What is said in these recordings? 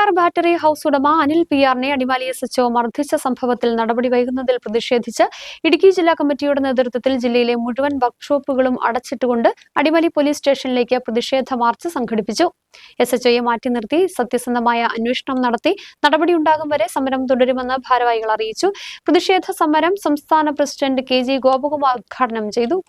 FIR battery house ഉടമ Anil PR-നെ Adimali SHO മർദ്ദിച്ച സംഭവത്തിൽ നടപടി വൈകുന്നതിൽ പ്രതിഷേധിച്ച് ഇടുക്കി ജില്ലാ കമ്മിറ്റിയുടെ നേതൃത്വത്തിൽ ജില്ലയിലെ മുഴുവൻ വർക്ക്ഷോപ്പുകളും അടച്ചിട്ടുകൊണ്ട് അടിമാലി പോലീസ് സ്റ്റേഷനിലേക്ക് പ്രതിഷേധ മാർച്ച് സംഘടിപ്പിച്ചു. SHOയെ മാറ്റി നിർത്തി സത്യസന്ധമായ അന്വേഷണം നടത്തി നടപടിയുണ്ടാകും വരെ സമരം തുടരുമെന്ന് ഭാരവാഹികൾ അറിയിച്ചു. പ്രതിഷേധ സമരം സംസ്ഥാന പ്രസിഡന്റ് KG ഗോപകുമാർ ഉദ്ഘാടനം ചെയ്തു.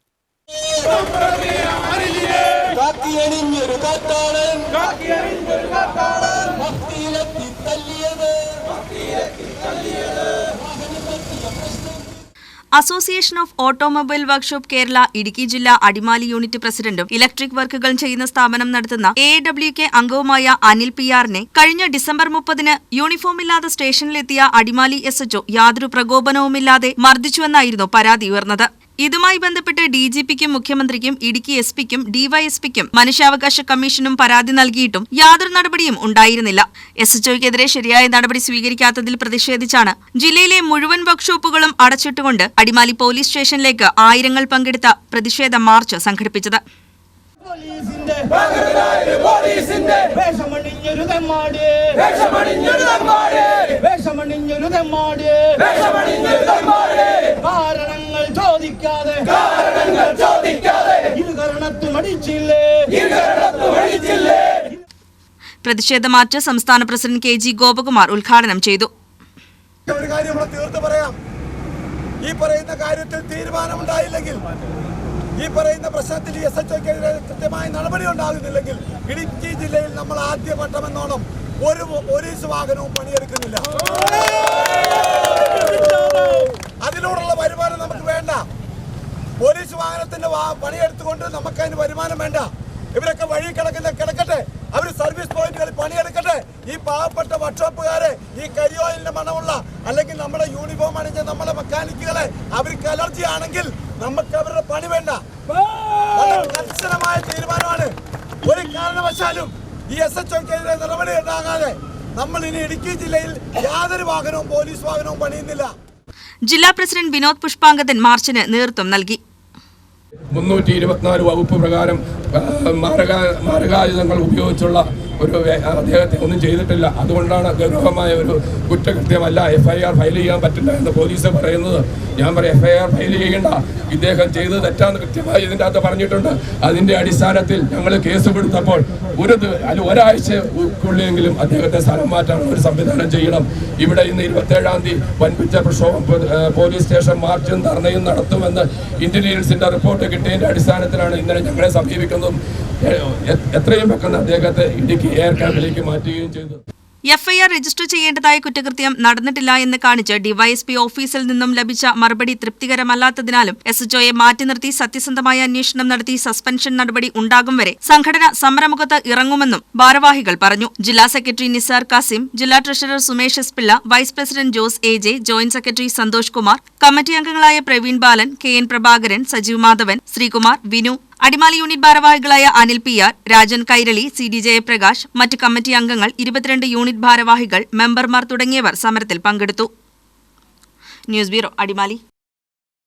Association of automobile workshop Kerala Idukki ജില്ലാ അടിമാലി യൂണിറ്റ് പ്രസിഡന്റും ഇലക്ട്രിക് വർക്കുകൾ ചെയ്യുന്ന സ്ഥാപനം നടത്തുന്ന AAWK അംഗവുമായ അനിൽ PR-നെ കഴിഞ്ഞ ഡിസംബർ 30-ന് യൂണിഫോമില്ലാതെ സ്റ്റേഷനിലെത്തിയ അടിമാലി SHO യാതൊരു പ്രകോപനവുമില്ലാതെ മർദ്ദിച്ചുവെന്നായിരുന്നു പരാതി ഉയർന്നത്. ഇതുമായി ബന്ധപ്പെട്ട് DGP-ക്കും മുഖ്യമന്ത്രിക്കും ഇടുക്കി SP-ക്കും DYSP-ക്കും മനുഷ്യാവകാശ കമ്മീഷനും പരാതി നൽകിയിട്ടും യാതൊരു നടപടിയും ഉണ്ടായിരുന്നില്ല. SHOയ്ക്കെതിരെ ശരിയായ നടപടി സ്വീകരിക്കാത്തതിൽ പ്രതിഷേധിച്ചാണ് ജില്ലയിലെ മുഴുവൻ വർക്ക്ഷോപ്പുകളും അടച്ചിട്ടുകൊണ്ട് അടിമാലി പോലീസ് സ്റ്റേഷനിലേക്ക് ആയിരങ്ങൾ പങ്കെടുത്ത പ്രതിഷേധ മാർച്ച് സംഘടിപ്പിച്ചത്. പ്രതിഷേധ മാർച്ച് സംസ്ഥാന പ്രസിഡന്റ് KG ഗോപകുമാർ ഉദ്ഘാടനം ചെയ്തു. ഈ പറയുന്ന കാര്യത്തിൽ തീരുമാനമുണ്ടായില്ലെങ്കിൽ, ഈ പറയുന്ന പ്രശ്നത്തിൽ SHOയ്ക്കെതിരെ കൃത്യമായ നടപടി ഉണ്ടാകുന്നില്ലെങ്കിൽ ഇടുക്കി ജില്ലയിൽ നമ്മൾ ആദ്യഘട്ടമെന്നോണം ഒരു പോലീസ് വാഹനവും പണിയെടുക്കുന്നില്ല. അതിനോടുള്ള വരുമാനം നമുക്ക് വേണ്ട. പോലീസ് വാഹനത്തിന്റെ പണിയെടുത്തുകൊണ്ട് നമുക്കതിന് വരുമാനം വേണ്ട. ഇവരൊക്കെ വഴി കിടക്കട്ടെ, അവർ സർവീസ് പോയിന്റുകളിൽ പണിയെടുക്കട്ടെ. ഈ പാവപ്പെട്ട വർക്ക്ഷോപ്പുകാരെ, ഈ കരിയോയിലിന്റെ മണമുള്ള അല്ലെങ്കിൽ നമ്മുടെ യൂണിഫോം അണിഞ്ഞ നമ്മളെ മെക്കാനിക്കുകളെ അവർക്ക് അലർജി ആണെങ്കിൽ നമുക്ക് അവരുടെ പണി വേണ്ട. കർശനമായ തീരുമാനമാണ്. ഒരു കാരണവശാലും ഈ SHOയ്ക്കെതിരെ നടപടി ഉണ്ടാകാതെ നമ്മൾ ഇനി ഇടുക്കി ജില്ലയിൽ യാതൊരു വാഹനവും പോലീസ് വാഹനവും പണിയുന്നില്ല. ജില്ലാ പ്രസിഡന്റ് വിനോദ് പുഷ്പാങ്കദൻ മാർച്ചിന് നേതൃത്വം നൽകി. 324 വകുപ്പ് പ്രകാരം മാരകായുധങ്ങൾ ഉപയോഗിച്ചുള്ള ഒരു അദ്ദേഹത്തെ ഒന്നും ചെയ്തിട്ടില്ല. അതുകൊണ്ടാണ് ഗൗരവമായ ഒരു കുറ്റകൃത്യമല്ല, FIR ഫയൽ ചെയ്യാൻ പറ്റില്ല എന്ന് പോലീസ് പറയുന്നത്. ഞാൻ പറയും FIR ഫയൽ ചെയ്യേണ്ട, ഇദ്ദേഹം ചെയ്ത് തെറ്റാന്ന് കൃത്യമായി ഇതിൻ്റെ അകത്ത് പറഞ്ഞിട്ടുണ്ട്. അതിൻ്റെ അടിസ്ഥാനത്തിൽ ഞങ്ങൾ കേസ് കൊടുത്തപ്പോൾ ഒരാഴ്ചക്കുള്ളിലെങ്കിലും അദ്ദേഹത്തെ സ്ഥലം മാറ്റാൻ ഒരു സംവിധാനം ചെയ്യണം. ഇവിടെ ഇന്ന് 27-ാം തീയതി വൻപിച്ച പ്രക്ഷോഭം പോലീസ് സ്റ്റേഷൻ മാർച്ചും ധർണയും നടത്തുമെന്ന് ഇന്റലിജൻസിന്റെ റിപ്പോർട്ട് കിട്ടിയതിന്റെ അടിസ്ഥാനത്തിലാണ് ഇന്നലെ ഞങ്ങളെ സമീപിക്കുന്നതും എത്രയും പെട്ടെന്ന് അദ്ദേഹത്തെ ഇടുക്കി എയർ ക്യാമ്പിലേക്ക് മാറ്റുകയും ചെയ്തു. FIR രജിസ്റ്റർ ചെയ്യേണ്ടതായ കുറ്റകൃത്യം നടന്നിട്ടില്ല എന്ന് കാണിച്ച് DYSP ഓഫീസിൽ നിന്നും ലഭിച്ച മറുപടി തൃപ്തികരമല്ലാത്തതിനാലും SHOയെ മാറ്റി നിർത്തി സത്യസന്ധമായ അന്വേഷണം നടത്തി സസ്പെൻഷൻ നടപടി ഉണ്ടാകും വരെ സംഘടന സമരമുഖത്ത് ഇറങ്ങുമെന്നും ഭാരവാഹികൾ പറഞ്ഞു. ജില്ലാ സെക്രട്ടറി നിസാർ കാസിം, ജില്ലാ treasurer Sumesh S. Pillai, vice president Jose AJ, joint secretary Santhosh Kumar, committee അംഗങ്ങളായ പ്രവീൺ ബാലൻ, KN പ്രഭാകരൻ, സജീവ് മാധവൻ, ശ്രീകുമാർ, വിനു, അടിമാലി യൂണിറ്റ് ഭാരവാഹികളായ അനിൽ PR, രാജൻ കൈരളി, CD ജയപ്രകാശ്, മറ്റ് കമ്മിറ്റി അംഗങ്ങൾ, 22 യൂണിറ്റ് ഭാരവാഹികൾ, മെമ്പർമാർ തുടങ്ങിയവർ സമരത്തിൽ പങ്കെടുത്തു. News bureau, Adimali.